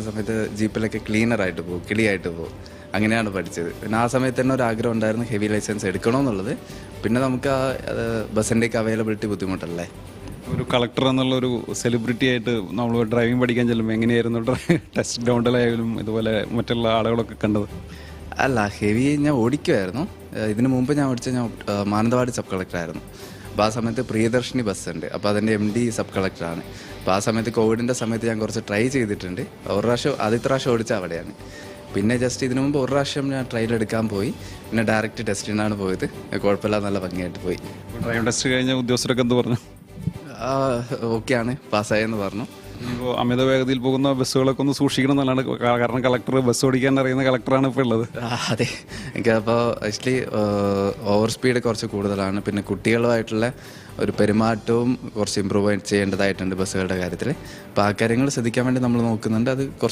സമയത്ത് ജീപ്പിലൊക്കെ ക്ലീനറായിട്ട് പോകും, കിളിയായിട്ട് പോകും. അങ്ങനെയാണ് പഠിച്ചത്. പിന്നെ ആ സമയത്ത് തന്നെ ഒരു ആഗ്രഹം ഉണ്ടായിരുന്നു ഹെവി ലൈസൻസ് എടുക്കണമെന്നുള്ളത്. പിന്നെ നമുക്ക് ആ ബസ്സിൻ്റെയൊക്കെ അവൈലബിലിറ്റി ബുദ്ധിമുട്ടല്ലേ. ഒരു കളക്ടർ എന്നുള്ള ഒരു സെലിബ്രിറ്റി ആയിട്ട് നമ്മൾ ഡ്രൈവിംഗ് പഠിക്കാൻ ചെല്ലുമ്പോൾ എങ്ങനെയായിരുന്നു ടെസ്റ്റ് ഗ്രൗണ്ടിലായാലും ഇതുപോലെ മറ്റുള്ള ആളുകളൊക്കെ കണ്ടത്? അല്ല, ഹെവി ഞാൻ ഓടിക്കുമായിരുന്നു. ഇതിനു മുമ്പ് ഞാൻ മാനന്തവാടി സബ് കളക്ടറായിരുന്നു. അപ്പോൾ ആ സമയത്ത് പ്രിയദർശിനി ബസ്സുണ്ട്, അപ്പോൾ അതിൻ്റെ MD സബ് കളക്ടറാണ്. അപ്പോൾ ആ സമയത്ത് കോവിഡിൻ്റെ സമയത്ത് ഞാൻ കുറച്ച് ട്രൈ ചെയ്തിട്ടുണ്ട്. ഒരു പ്രാവശ്യം ആദ്യത്തെ പ്രാവശ്യം ഓടിച്ച അവിടെയാണ്. പിന്നെ ജസ്റ്റ് ഇതിനു മുമ്പ് ഒരു പ്രാവശ്യം ഞാൻ ട്രയൽ എടുക്കാൻ പോയി. പിന്നെ ഡയറക്റ്റ് ടെസ്റ്റിനാണ് പോയത്. കുഴപ്പമില്ല, നല്ല ഭംഗിയായിട്ട് പോയി. ഡ്രൈവിംഗ് ടെസ്റ്റ് കഴിഞ്ഞ ഉദ്യോഗസ്ഥരൊക്കെ എന്ത് പറഞ്ഞു? ഓക്കെയാണ്, പാസ്സായെന്ന് പറഞ്ഞു. ഇപ്പോൾ അമിത വേഗതയിൽ പോകുന്ന ബസ്സുകളൊക്കെ ഒന്ന് സൂക്ഷിക്കണം എന്നുള്ളതാണ്. കാരണം കളക്ടർ ബസ് ഓടിക്കാൻ അറിയുന്ന കളക്ടറാണ് ഇപ്പോൾ ഉള്ളത്. അതെ, എനിക്കപ്പോൾ ആക്ച്വലി ഓവർ സ്പീഡ് കുറച്ച് കൂടുതലാണ്. പിന്നെ കുട്ടികളുമായിട്ടുള്ള ഒരു പെരുമാറ്റവും കുറച്ച് ഇമ്പ്രൂവ് ചെയ്യേണ്ടതായിട്ടുണ്ട് ബസ്സുകളുടെ കാര്യത്തിൽ. അപ്പോൾ ആ കാര്യങ്ങൾ ശ്രദ്ധിക്കാൻ വേണ്ടി നമ്മൾ നോക്കുന്നുണ്ട്. അത് കുറച്ച്